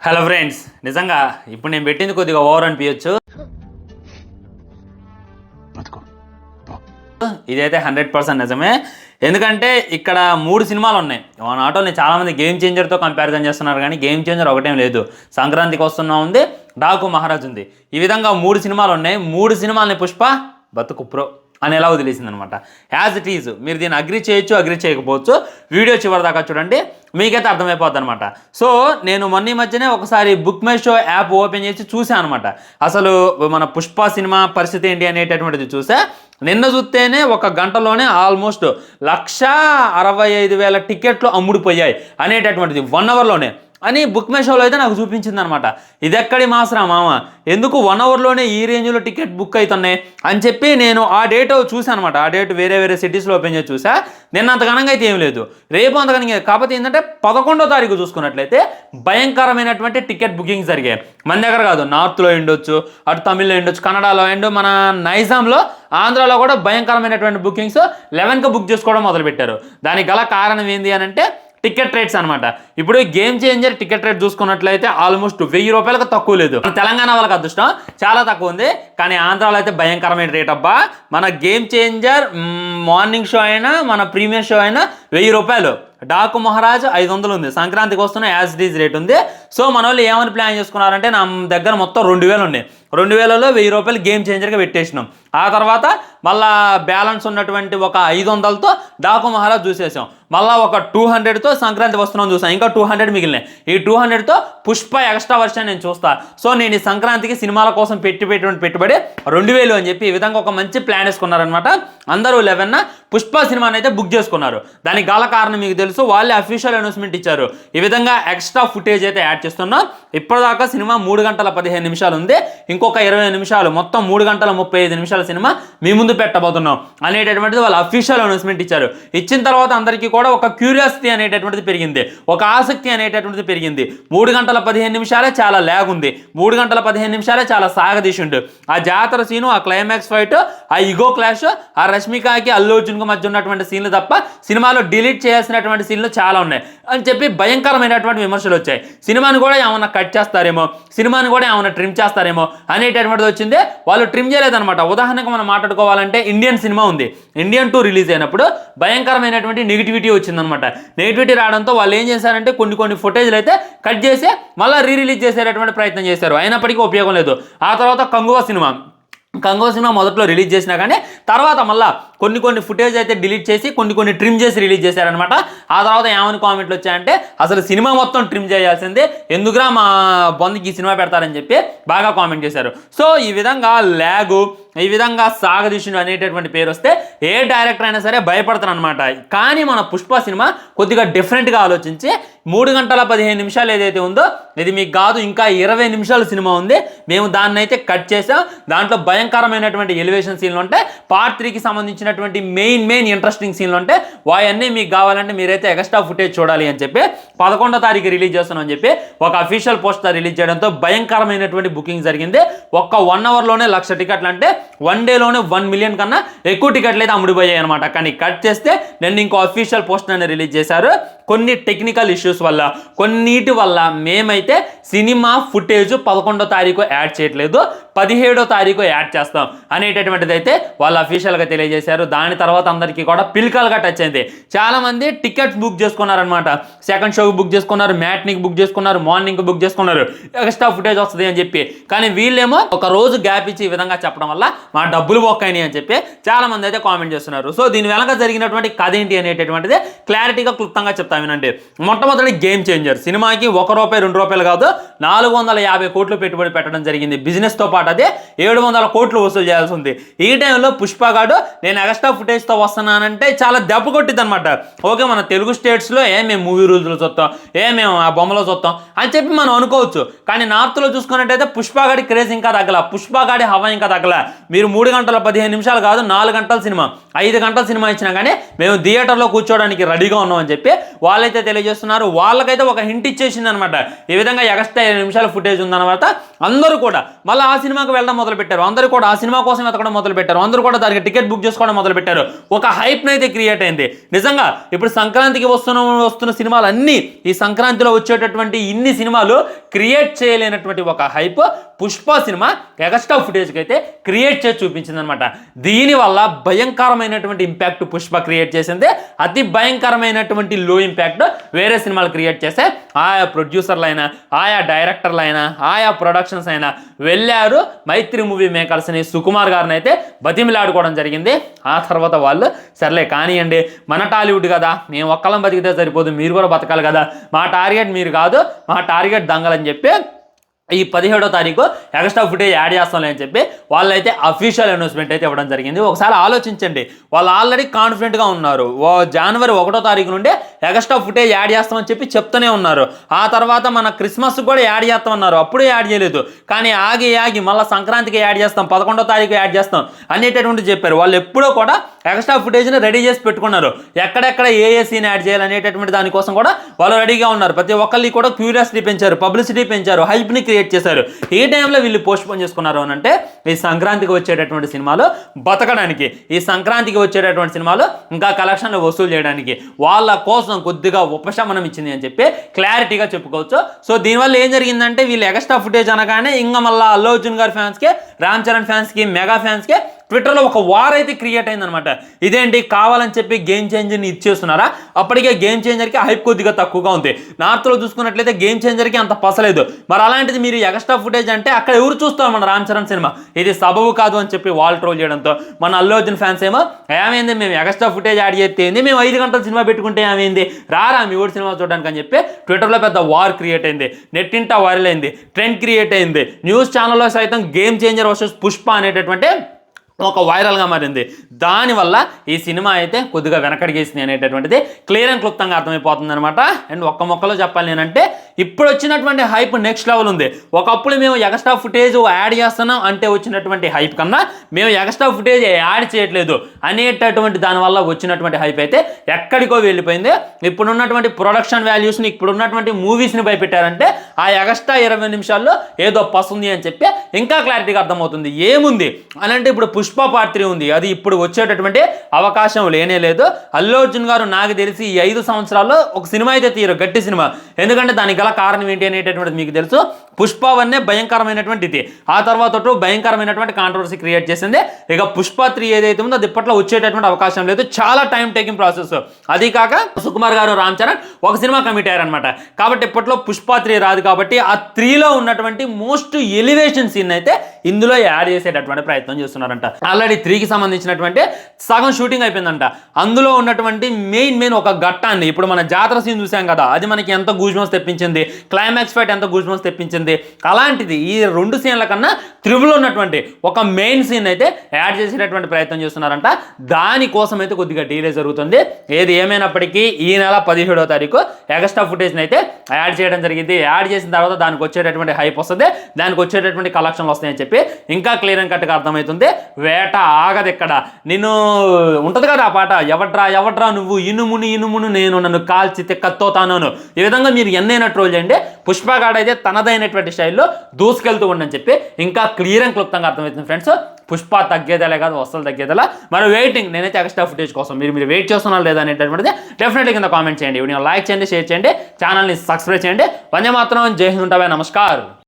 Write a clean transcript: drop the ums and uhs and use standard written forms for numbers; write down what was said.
Hello friends, నిజంగా ఇప్పుడు నేను పెట్టింది కొద్దిగా ఓవర్ అనిపించచ్చు. ఇదైతే 100% నిజమే. ఎందుకంటే ఇక్కడ 3 సినిమాలు ఉన్నాయి. మన ఆటోని చాలామంది గేమ్ చేంజర్తో కంపారిజన్ చేస్తున్నారు, కానీ గేమ్ చేంజర్ ఒకటేం లేదు. సంక్రాంతికి వస్తున్నా ఉంది, డాకు మహారాజ్ ఉంది. ఈ విధంగా 3 సినిమాలు ఉన్నాయి. 3 సినిమాలని పుష్ప బతుకు ప్రో అని ఎలా వదిలేసింది అనమాట. As it is. మీరు దీన్ని అగ్రి చేయొచ్చు, అగ్రి చేయకపోవచ్చు. వీడియో చివరి దాకా చూడండి, మీకైతే అర్థమైపోద్ది అనమాట. సో నేను మొన్న మధ్యనే ఒకసారి book my show app open చేసి చూసాను అనమాట. అసలు మన పుష్ప సినిమా పరిస్థితి ఏంటి అనేటటువంటిది చూసా. నిన్న చూస్తేనే ఒక గంటలోనే ఆల్మోస్ట్ 1,65,000 టికెట్లు అమ్ముడుపోయాయి అనేటటువంటిది 1 అవర్లోనే అని బుక్ మై షోలో అయితే నాకు చూపించింది అనమాట. ఇది ఎక్కడి మాసరా మామ, ఎందుకు 1 అవర్లోనే ఈ రేంజ్లో టికెట్ బుక్ అవుతున్నాయి అని చెప్పి నేను ఆ డేట్ చూసాను అనమాట. ఆ డేట్ వేరే సిటీస్లో ఓపెన్ చేసి చూసా. నిన్న అంత ఘనంగా అయితే ఏం లేదు, రేపు అంత ఘనంగా. కాకపోతే ఏంటంటే 11వ తారీఖు చూసుకున్నట్లయితే భయంకరమైనటువంటి టికెట్ బుకింగ్స్ జరిగాయి. మన దగ్గర కాదు, నార్త్లో ఉండొచ్చు, అటు తమిళ్లో ఉండొచ్చు, కన్నడలో అండ్ మన నైజాంలో, ఆంధ్రాలో కూడా భయంకరమైనటువంటి బుకింగ్స్ 11కి బుక్ చేసుకోవడం మొదలుపెట్టారు. దానికి గల కారణం ఏంది అని అంటే టికెట్ రేట్స్ అనమాట. ఇప్పుడు గేమ్ చేంజర్ టికెట్ రేట్ చూసుకున్నట్లయితే ఆల్మోస్ట్ 1000 రూపాయలకు తక్కువ లేదు. మన తెలంగాణ వాళ్ళకి అదృష్టం చాలా తక్కువ ఉంది, కానీ ఆంధ్రాలో అయితే భయంకరమైన రేట్ అబ్బా. మన గేమ్ చేంజర్ మార్నింగ్ షో అయినా మన ప్రీమియర్ షో అయినా 1000 రూపాయలు. డాకు మహారాజ్ 500 ఉంది. సంక్రాంతికి వస్తున్న యాజ్ డీజ్ రేట్ ఉంది. సో మన వాళ్ళు ఏమని ప్లాన్ చేసుకున్నారంటే, నా దగ్గర మొత్తం 2000 ఉన్నాయి. 2000లో 1000 రూపాయలు గేమ్ చేంజర్గా పెట్టేసినాం. ఆ తర్వాత మళ్ళా బ్యాలెన్స్ ఉన్నటువంటి ఒక 500తో డాకు మహారాజ్ చూసేసాం. మళ్ళీ ఒక 200తో సంక్రాంతి వస్తున్నాం చూసాం. ఇంకా 200 మిగిలినాయి. ఈ 200తో పుష్ప ఎక్స్ట్రా వర్షన్ నేను చూస్తా. సో నేను ఈ సంక్రాంతికి సినిమాల కోసం పెట్టుబడి 2000 అని చెప్పి ఈ విధంగా ఒక మంచి ప్లాన్ వేసుకున్నారనమాట. అందరూ 11న పుష్ప సినిమాని అయితే బుక్ చేసుకున్నారు. దానికి గల కారణం మీకు తెలుసు, వాళ్ళే అఫీషియల్ అనౌన్స్మెంట్ ఇచ్చారు. ఈ విధంగా ఎక్స్ట్రా ఫుటేజ్ అయితే యాడ్ చేస్తున్నాం. ఇప్పటిదాకా సినిమా 3 గంటల 15 నిమిషాలు ఉంది. ఇంకొక 20 నిమిషాలు, మొత్తం 3 గంటల 35 నిమిషాల సినిమా మీ ముందు పెట్టబోతున్నాం అనేటటువంటిది వాళ్ళు అఫీషియల్ అనౌన్స్మెంట్ ఇచ్చారు. ఇచ్చిన తర్వాత అందరికీ కూడా ఒక క్యూరియాసిటీ అనేటటువంటిది పెరిగింది, ఒక ఆసక్తి అనేటటువంటిది పెరిగింది. 3 గంటల 15 నిమిషాలే చాలా ల్యాగ్ ఉంది, 3 గంటల 15 నిమిషాలే చాలా సాగదీషుండు. ఆ జాతర సీను, ఆ క్లైమాక్స్ ఫైట్, ఆ ఇగో క్లాష్, ఆ రష్మికకి అల్లు అర్జున్కి మధ్య ఉన్నటువంటి సీన్లు తప్ప సినిమాలో డిలీట్ చేయాల్సినటువంటి సీన్లు చాలా ఉన్నాయి అని చెప్పి భయంకరమైనటువంటి విమర్శలు వచ్చాయి. సినిమాని కూడా ఏమన్నా కట్ చేస్తారేమో, సినిమాని కూడా ఏమన్నా ట్రిమ్ చేస్తారేమో అనేటటువంటిది వచ్చింది. వాళ్ళు ట్రిమ్ చేయలేదన్నమాట. ఉదాహరణకు మనం మాట్లాడుకోవాలంటే ఇండియన్ సినిమా ఉంది, ఇండియన్ 2 రిలీజ్ అయినప్పుడు భయంకరమైనటువంటి నెగిటివిటీ వచ్చిందనమాట. నెగిటివిటీ రావడంతో వాళ్ళు ఏం చేశారంటే కొన్ని ఫుటేజ్లు అయితే కట్ చేసి మళ్ళీ రిలీజ్ చేసేటటువంటి ప్రయత్నం చేశారు. అయినప్పటికీ ఉపయోగం లేదు. ఆ తర్వాత కంగువా సినిమా మొదట్లో రిలీజ్ చేసినా కానీ తర్వాత మళ్ళీ కొన్ని ఫుటేజ్ అయితే డిలీట్ చేసి కొన్ని ట్రిమ్ చేసి రిలీజ్ చేశారనమాట. ఆ తర్వాత ఏమని కామెంట్లు వచ్చాయంటే, అసలు సినిమా మొత్తం ట్రిమ్ చేయాల్సిందే, ఎందుకురా మా బొందికి ఈ సినిమా పెడతారని చెప్పి బాగా కామెంట్ చేశారు. సో ఈ విధంగా ల్యాగు, ఈ విధంగా సాగదీషుడు అనేటటువంటి పేరు వస్తే ఏ డైరెక్టర్ అయినా సరే భయపడతారు అనమాట. కానీ మన పుష్ప సినిమా కొద్దిగా డిఫరెంట్గా ఆలోచించి 3 గంటల 15 నిమిషాలు ఏదైతే ఉందో, ఇది మీకు కాదు, ఇంకా 20 నిమిషాల సినిమా ఉంది, మేము దాన్ని అయితే కట్ చేసాం. దాంట్లో భయంకరమైనటువంటి ఎలివేషన్ సీన్లు ఉంటాయి. పార్ట్ 3కి సంబంధించినటువంటి మెయిన్ ఇంట్రెస్టింగ్ సీన్లు ఉంటాయి. వాయన్నీ మీకు కావాలంటే మీరైతే ఎక్స్ట్రా ఫుటేజ్ చూడాలి అని చెప్పి 11వ తారీఖు రిలీజ్ చేస్తున్నాం అని చెప్పి ఒక అఫీషియల్ పోస్టర్ రిలీజ్ చేయడంతో భయంకరమైనటువంటి బుకింగ్ జరిగింది. ఒక్క 1 అవర్లోనే 1,00,000 టికెట్లు, అంటే 1 డేలోనే 1 మిలియన్ కన్నా ఎక్కువ టికెట్లు అయితే అమ్ముడిపోయాయి అనమాట. కానీ కట్ చేస్తే నేను ఇంకో అఫీషియల్ పోస్టర్ని రిలీజ్ చేశారు. కొన్ని టెక్నికల్ ఇష్యూస్ వల్ల, కొన్నిటి వల్ల మేమైతే సినిమా ఫుటేజ్ 11వ తారీఖు యాడ్ చేయట్లేదు, 17వ తారీఖు యాడ్ చేస్తాం అనేటటువంటిది అయితే వాళ్ళు అఫీషియల్గా తెలియజేశారు. దాని తర్వాత అందరికీ కూడా పిలికలుగా టచ్ అయింది. చాలామంది టికెట్స్ బుక్ చేసుకున్నారనమాట. సెకండ్ షోకి బుక్ చేసుకున్నారు, మ్యాట్నికి బుక్ చేసుకున్నారు, మార్నింగ్కి బుక్ చేసుకున్నారు, ఎక్స్ట్రా ఫుటేజ్ వస్తుంది అని చెప్పి. కానీ వీళ్ళేమో ఒక రోజు గ్యాప్ ఇచ్చి ఈ విధంగా చెప్పడం వల్ల మా డబ్బులు బొక్కైనాయి అని చెప్పి చాలామంది అయితే కామెంట్ చేస్తున్నారు. సో దీని వెనక జరిగినటువంటి కథ ఏంటి అనేటటువంటిది క్లారిటీగా క్లుప్తంగా చెప్తాను వినండి. మొట్టమొదటి గేమ్ చేంజర్ సినిమాకి ₹1, ₹2 కాదు, 450 కోట్లు పెట్టుబడి పెట్టడం జరిగింది. బిజినెస్తో పాటు అదే 700 కోట్లు వసూలు చేయాల్సి ఉంది. ఈ టైంలో పుష్ప గాడు నేను ఎక్స్ట్రా ఫుటేజ్తో వస్తున్నానంటే చాలా దెబ్బ కొట్టిద్ది అనమాట. ఓకే, మన తెలుగు స్టేట్స్లో మేము మూవీ రూల్స్లో చూస్తాం, మేము ఆ బొమ్మలో చూస్తాం అని చెప్పి మనం అనుకోవచ్చు. కానీ నార్త్లో చూసుకున్నట్టయితే పుష్ప గాడి క్రేజ్ ఇంకా తగ్గల, పుష్ప గాడి హవా ఇంకా తగ్గల. మీరు 3 గంటల 15 నిమిషాలు కాదు, 4 గంటల సినిమా, 5 గంటల సినిమా ఇచ్చినా కానీ మేము థియేటర్లో కూర్చోవడానికి రెడీగా ఉన్నాం అని చెప్పి వాళ్ళైతే తెలియజేస్తున్నారు. వాళ్ళకైతే ఒక హింట్ ఇచ్చేసింది అనమాట. ఈ విధంగా ఎక్స్ట్రా 20 నిమిషాల ఫుటేజ్ ఉందన్నమాట. అందరూ కూడా మళ్ళీ ఆ సినిమాకి వెళ్ళడం మొదలుపెట్టారు, అందరూ కూడా ఆ సినిమా కోసం వెతకడం మొదలుపెట్టారు, అందరూ కూడా దానికి టికెట్ బుక్ చేసుకోవడం మొదలుపెట్టారు. ఒక హైప్ని అయితే క్రియేట్ అయింది నిజంగా. ఇప్పుడు సంక్రాంతికి వస్తున్న సినిమాలు అన్నీ, ఈ సంక్రాంతిలో వచ్చేటటువంటి ఇన్ని సినిమాలు క్రియేట్ చేయలేనటువంటి ఒక హైప్ పుష్ప సినిమా ఎక్స్ట్రా ఫుటేజ్కి అయితే క్రియేట్ చేసి చూపించింది అనమాట. దీనివల్ల భయంకరమైనటువంటి ఇంపాక్ట్ పుష్ప క్రియేట్ చేసింది, అతి భయంకరమైనటువంటి లో ఇంపాక్ట్ వేరే సినిమాలు క్రియేట్ చేస్తే ఆయా ప్రొడ్యూసర్లు అయినా, ఆయా డైరెక్టర్లు అయినా, ఆయా ప్రొడక్షన్స్ అయినా వెళ్ళారు మైత్రి మూవీ మేకర్స్ని, సుకుమార్ గారిని అయితే బతిమిలాడుకోవడం జరిగింది. ఆ తర్వాత వాళ్ళు సర్లే కానివ్వండి, మన టాలీవుడ్ కదా, మేము ఒక్కళ్ళం బతికితే సరిపోదు, మీరు కూడా బతకాలి కదా, మా టార్గెట్ మీరు కాదు, మా టార్గెట్ దంగలని చెప్పి ఈ 17వ తారీఖు ఎక్స్ట్రా ఫుటేజ్ యాడ్ చేస్తాంలే అని చెప్పి వాళ్ళైతే అఫీషియల్ అనౌన్స్మెంట్ అయితే ఇవ్వడం జరిగింది. ఒకసారి ఆలోచించండి, వాళ్ళు ఆల్రెడీ కాన్ఫిడెంట్గా ఉన్నారు. జనవరి 1వ తారీఖు నుండి ఎక్స్ట్రా ఫుటేజ్ యాడ్ చేస్తామని చెప్పి చెప్తూనే ఉన్నారు. ఆ తర్వాత మన క్రిస్మస్ కూడా యాడ్ చేస్తామన్నారు, అప్పుడు యాడ్ చేయలేదు. కానీ ఆగి మళ్ళీ సంక్రాంతికి యాడ్ చేస్తాం, 11వ తారీఖు యాడ్ చేస్తాం అనేటటువంటి చెప్పారు. వాళ్ళు ఎప్పుడూ కూడా ఎక్స్ట్రా ఫుటేజ్ని రెడీ చేసి పెట్టుకున్నారు, ఎక్కడెక్కడ ఏ సీన్ యాడ్ చేయాలనేటటువంటి దానికోసం కూడా వాళ్ళు రెడీగా ఉన్నారు. ప్రతి ఒక్కరికి కూడా క్యూరియాసిటీ పెంచారు, పబ్లిసిటీ పెంచారు, హైప్ని క్రియేట్ చేశారు. ఈ టైంలో వీళ్ళు పోస్ట్ పోన్ చేసుకున్నారు అని అంటే ఈ సంక్రాంతికి వచ్చేటటువంటి సినిమాలు బతకడానికి, ఈ సంక్రాంతికి వచ్చేటటువంటి సినిమాలు ఇంకా కలెక్షన్లు వసూలు చేయడానికి వాళ్ళ కోసం కొద్దిగా ఉపశమనం ఇచ్చింది అని చెప్పి క్లారిటీగా చెప్పుకోవచ్చు. సో దీనివల్ల ఏం జరిగిందంటే వీళ్ళు ఎక్స్ట్రా ఫుటేజ్ అనగానే ఇంకా మళ్ళీ అల్లు అర్జున్ గారి ఫ్యాన్స్కి, రామ్ చరణ్ ఫ్యాన్స్కి, మెగా ఫ్యాన్స్కి ట్విట్టర్లో ఒక వార్ అయితే క్రియేట్ అయిందనమాట. ఇదేంటి కావాలని చెప్పి గేమ్ చేంజర్ని ఇచ్చేస్తున్నారా? అప్పటికే గేమ్ చేంజర్కి హైప్ కొద్దిగా తక్కువగా ఉంది. నార్త్లో చూసుకున్నట్లయితే గేమ్ చేంజర్కి అంత పసలేదు. మరి అలాంటిది మీరు ఎక్స్ట్రా ఫుటేజ్ అంటే అక్కడ ఎవరు చూస్తారు? మన రామ్ చరణ్ సినిమా, ఇది సబబు కాదు అని చెప్పి వాల్ ట్రోల్ చేయడంతో మన అల్లు అర్జున్ ఫ్యాన్స్ ఏమో ఏమైంది, మేము ఎక్స్ట్రా ఫుటేజ్ యాడ్ చేస్తే మేము 5 గంటల సినిమా పెట్టుకుంటే ఏమైంది, రారా మీ ఊరి సినిమా చూడడానికి అని చెప్పి ట్విట్టర్లో పెద్ద వార్ క్రియేట్ అయింది, నెట్టింటా వైరల్ అయింది, ట్రెండ్ క్రియేట్ అయింది. న్యూస్ ఛానల్లో సైతం గేమ్ చేంజర్ వర్సెస్ పుష్ప అనేటటువంటి ఒక వైరల్గా మారింది. దానివల్ల ఈ సినిమా అయితే కొద్దిగా వెనకడిగేసింది అనేటటువంటిది క్లియర్ అండ్ క్లుప్తంగా అర్థమైపోతుంది అనమాట. అండ్ ఒక్క మొక్కలో చెప్పాలి నేనంటే ఇప్పుడు వచ్చినటువంటి హైప్ నెక్స్ట్ లెవెల్ ఉంది. ఒకప్పుడు మేము ఎక్స్ట్రా ఫుటేజ్ యాడ్ చేస్తున్నాం అంటే వచ్చినటువంటి హైప్ కన్నా మేము ఎక్స్ట్రా ఫుటేజ్ యాడ్ చేయట్లేదు అనేటటువంటి దానివల్ల వచ్చినటువంటి హైప్ అయితే ఎక్కడికో వెళ్ళిపోయింది. ఇప్పుడున్నటువంటి ప్రొడక్షన్ వాల్యూస్ని, ఇప్పుడున్నటువంటి మూవీస్ని భయపెట్టారంటే ఆ ఎక్స్ట్రా 20 నిమిషాల్లో ఏదో పసుంది అని చెప్పి ఇంకా క్లారిటీగా అర్థమవుతుంది. ఏముంది అని అంటే ఇప్పుడు పుష్ప పార్ట్ 3 ఉంది, అది ఇప్పుడు వచ్చేటటువంటి అవకాశం లేనే లేదు. అల్లు అర్జున్ గారు నాకు తెలిసి ఈ 5 సంవత్సరాల్లో ఒక సినిమా అయితే తీయరు, గట్టి సినిమా. ఎందుకంటే దానికి గల కారణం ఏంటి అనేటటువంటిది మీకు తెలుసు. పుష్ప 1 భయంకరమైనటువంటి ఇది, ఆ తర్వాత భయంకరమైనటువంటి కాంట్రవర్సీ క్రియేట్ చేసింది. ఇక పుష్ప 3 ఏదైతే ఉందో అది ఇప్పట్లో వచ్చేటటువంటి అవకాశం లేదు, చాలా టైం టేకింగ్ ప్రాసెస్. అది కాక సుకుమార్ గారు, రామ్ చరణ్ ఒక సినిమా కమిట్ అయ్యారనమాట. కాబట్టి ఇప్పట్లో పుష్ప 3 రాదు. కాబట్టి ఆ 3లో ఉన్నటువంటి మోస్ట్ ఎలివేషన్ సీన్ అయితే ఇందులో యాడ్ చేసేటటువంటి ప్రయత్నం చేస్తున్నారంట. ఆల్రెడీ 3కి సంబంధించినటువంటి సగం షూటింగ్ అయిపోయిందంట. అందులో ఉన్నటువంటి మెయిన్ ఒక ఘట్టాన్ని, ఇప్పుడు మన జాతర సీన్ చూసాం కదా, అది మనకి ఎంత గూజ్బంప్స్ తెప్పించింది, క్లైమాక్స్ ఫైట్ ఎంత గూజ్బంప్స్ తెప్పించింది. అలాంటిది ఈ 2 సీన్ల కన్నా 3లో ఉన్నటువంటి ఒక మెయిన్ సీన్ అయితే యాడ్ చేసేటటువంటి ప్రయత్నం చేస్తున్నారంట. దానికోసం అయితే కొద్దిగా డీలే జరుగుతుంది. ఏది ఏమైనప్పటికీ ఈ నెల 17వ తారీఖు ఎక్స్ట్రా ఫుటేజ్ని అయితే యాడ్ చేయడం జరిగింది. యాడ్ చేసిన తర్వాత దానికి వచ్చేటటువంటి హైప్ వస్తుంది, దానికి వచ్చేటటువంటి కలెక్షన్లు వస్తాయని చెప్పి ఇంకా క్లియర్ అండ్ కట్గా అర్థమవుతుంది. వేట ఆగదు ఎక్కడ. నేను ఉంటుంది కదా ఆ పాట, ఎవడ్రా నువ్వు ఇనుమును నేను నన్ను కాల్చి కత్తోతాను. ఈ విధంగా మీరు ఎన్నైనా ట్రోల్ చేయండి, పుష్పగాడు అయితే తనదైనటువంటి స్టైల్లో దూసుకెళ్తూ ఉండని చెప్పి ఇంకా క్లియర్ అండ్ క్లుప్తంగా అర్థమవుతుంది ఫ్రెండ్స్. పుష్ప తగ్గేదేలే కాదు, వస్తువులు తగ్గేదేలా. మరి వెయిటింగ్, నేనైతే ఎక్స్ట్రా ఫుటేజ్ కోసం మీరు వెయిట్ చేస్తున్నారు లేదా అనేటటువంటిది డెఫినెట్లీ కింద కామెంట్ చేయండి. వీడియో లైక్ చేయండి, షేర్ చేయండి, ఛానల్ని సబ్స్క్రైబ్ చేయండి. వందే మాత్రం, జై హింద్, ఉంటావే, నమస్కారం.